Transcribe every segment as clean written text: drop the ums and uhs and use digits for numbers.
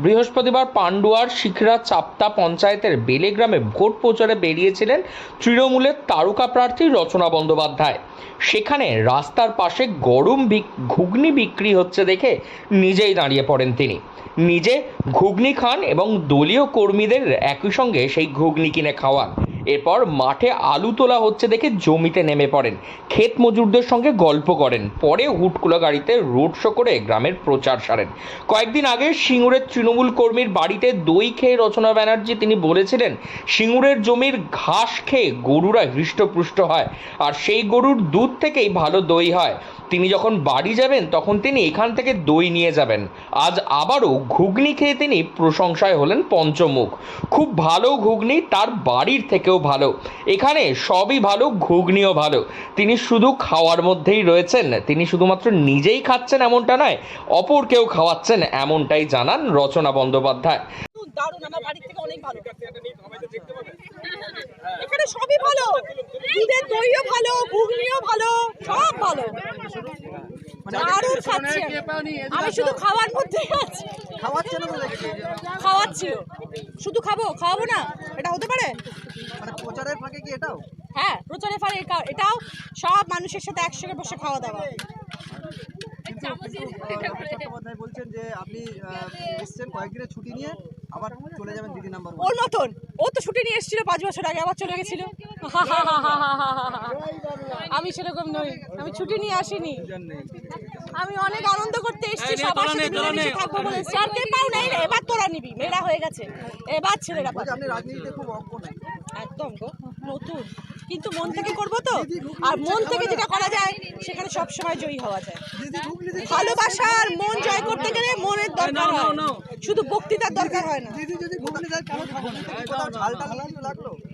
বৃহস্পতিবার পান্ডুয়ার শিখরা চাপ্তা পঞ্চায়েতের বেলে গ্রামে ভোট প্রচারে বেরিয়েছিলেন তৃণমূলের তারকা প্রার্থী রচনা বন্দ্যোপাধ্যায়। সেখানে রাস্তার পাশে গরম ঘুগনি বিক্রি হচ্ছে দেখে নিজেই দাঁড়িয়ে পড়েন তিনি। নিজে ঘুগনি খান এবং দলীয় কর্মীদের একই সঙ্গে সেই ঘুগনি কিনে খাওয়ান। এরপর মাঠে আলু তোলা হচ্ছে দেখে জমিতে নেমে পড়েন, ক্ষেত মজুরদের সঙ্গে গল্প করেন। পরে হুটকুলা গাড়িতে রোড শো করে গ্রামের প্রচার সারেন। কয়েকদিন আগে সিঙ্গুরের তৃণমূল কর্মীর বাড়িতে দই খেয়ে রচনা ব্যানার্জি তিনি বলেছিলেন, সিঙ্গুরের জমির ঘাস খেয়ে গরুরা হৃষ্টপুষ্ট হয় আর সেই গরুর দুধ থেকেই ভালো দই হয়। তিনি যখন বাড়ি যাবেন তখন তিনি এখান থেকে দই নিয়ে যাবেন। আজ আবারও ঘুগনি খেয়ে তিনি প্রশংসায় হলেন পঞ্চমুখ। খুব ভালো ঘুগনি, তার বাড়ির থেকেও ভালো। এখানে সবই ভালো, ঘুগনিও ভালো। তিনি শুধু খাওয়ার মধ্যেই রয়েছেন, তিনি শুধুমাত্র নিজেই খাচ্ছেন এমনটা নয়, অপরকেও খাওয়াচ্ছেন এমনটাই জানান রচনা বন্দ্যোপাধ্যায়। দারুণ, আমার বাড়ির থেকে অনেক ভালো। এখানে সবই ভালো, দুধের দইও ভালো, ঘুগনিও ভালো, সব ভালো। দারুণ খাচ্ছি আমি, শুধু খাওয়ার মধ্যেই আছি। খাওয়াচ্ছি, শুধু খাওয়াবো না, এটা হতে পারে? প্রচারের ফাঁকে কি এটাও? হ্যাঁ, প্রচারের ফাঁকে এটাও সব মানুষের সাথে একসঙ্গে বসে খাওয়া দাওয়া। বলছেন যে আপনি এসছেন কয়েকদিনের ছুটি নিয়ে, আবার চলে যাবেন দিদি নাম্বার ওর মতন। ও তো ছুটি নিয়ে এসেছিল 5 বছর আগে, আবার চলে গেছিল। আমি সেরকম নই, আমি ছুটি নিয়ে আসিনি। আমি অনেক আনন্দ করতে এসেছি, সবার সাথে মিলেমিশে থাকবো বলে। চারটে পাও নেই, এবার তোরা নিবি, মেয়েরা হয়ে গেছে, এবার ছেলেরা পাবে। আপনি রাজনীতিতে খুব অজ্ঞ নাই? একদম গো, নতুন, কিন্তু মন থেকে করবো তো। আর মন থেকে যেটা করা যায় সেখানে সব সময় জয়ী হওয়া যায়। ভালোবাসা আর মন জয় করতে গেলে মনের দরকার হয়, শুধু বক্তৃতার দরকার হয় না।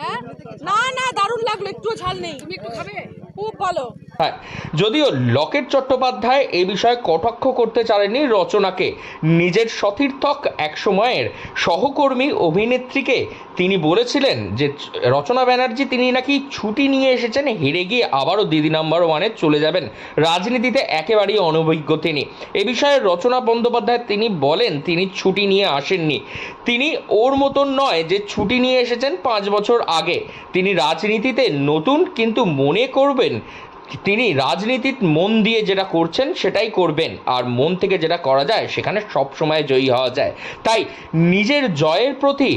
হ্যাঁ, না না, দারুণ লাগলো, একটুও ঝাল নেই। তুমি একটু খাবে? খুব ভালো। যদিও লকেট চট্টোপাধ্যায় এ বিষয়ে কটাক্ষ করতে চাননি রচনাকে। নিজের সতীর্থক এক সময়ের সহকর্মী অভিনেত্রীকে তিনি বলেছিলেন যে রচনা ব্যানার্জি তিনি নাকি ছুটি নিয়ে এসেছেন, হেরে গিয়ে আবারও দিদি নাম্বার 1-এ চলে যাবেন। রাজনীতিতে একেবারেই অনভিজ্ঞ তিনি। এ বিষয়ে রচনা বন্দ্যোপাধ্যায় তিনি বলেন তিনি ছুটি নিয়ে আসেননি। তিনি ওর মতন নয় যে ছুটি নিয়ে এসেছেন 5 বছর আগে। তিনি রাজনীতিতে নতুন, কিন্তু মনে করবেন তিনি রাজনীতির মন দিয়ে যেটা করছেন সেটাই করবেন, আর মন থেকে যেটা করা যায় সেখানে সব সময় জয়ী হওয়া যায়। তাই নিজের জয়ের প্রতি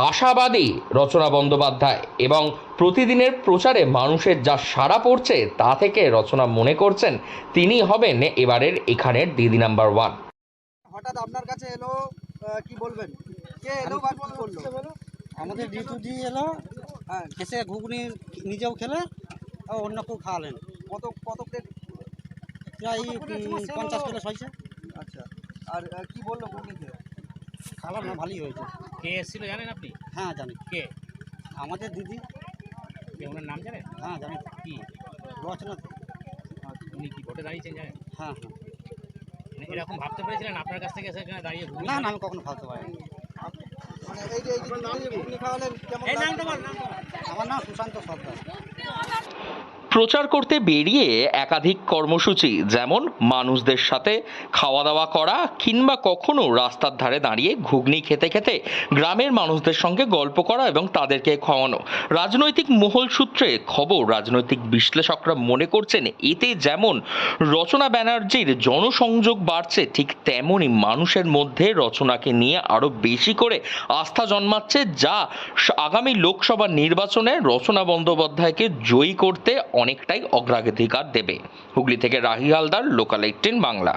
আশাবাদী রচনা বন্দ্যোপাধ্যায়, এবং প্রতিদিনের প্রচারে মানুষের যা সাড়া পড়ছে তা থেকে রচনা মনে করছেন তিনি হবেন এবারের এখানের দিদি নাম্বার 1। হঠাৎ আপনার কাছে এলো, কি বলবেন? কে এলো বা কি করলো? আমাদের ঋতুজি এলো, হ্যাঁ, এসে ঘুগনি নিজেও খেলে আর অন্যকেও খাওয়ালেন। কত প্লেট? প্রায় 50 প্লেট হয়েছে। আচ্ছা, আর কি বললো ঘুগনি খেয়ে? খালাম না, ভালোই হয়েছে। কে এসেছিল জানেন আপনি? হ্যাঁ জানি। কে? আমাদের দিদি। ওনার নাম জানেন? হ্যাঁ জানি। কি রচনা। উনি কি ভোটে দাঁড়িয়েছেন জানেন? হ্যাঁ হ্যাঁ। মানে এরকম ভাবতে পেরেছিলেন আপনার কাছ থেকে এসে এখানে দাঁড়িয়ে ঘুমিয়ে? না না, আমি কখনো ভাবতে পারিনি। মানে এই যে ঘুগনি খাওয়ালেন, কেমন? আমার নাম সুশান্ত সর্দার। প্রচার করতে বেরিয়ে একাধিক কর্মসূচি, যেমন মানুষদের সাথে খাওয়া দাওয়া করা, কিংবা কখনো রাস্তার ধারে দাঁড়িয়ে ঘুগনি খেতে খেতে গ্রামের মানুষদের সঙ্গে গল্প করা এবং তাদেরকে খাওয়ানো। রাজনৈতিক মহল সূত্রে খবর, রাজনৈতিক বিশ্লেষকরা মনে করছেন এতে যেমন রচনা ব্যানার্জির জনসংযোগ বাড়ছে, ঠিক তেমনই মানুষের মধ্যে রচনাকে নিয়ে আরও বেশি করে আস্থা জন্মাচ্ছে, যা আগামী লোকসভা নির্বাচনে রচনা বন্দ্যোপাধ্যায়কে জয়ী করতে অনেকটাই অগ্রাধিকার দেবে। হুগলি থেকে রাহি হালদার, লোকাল 18 বাংলা।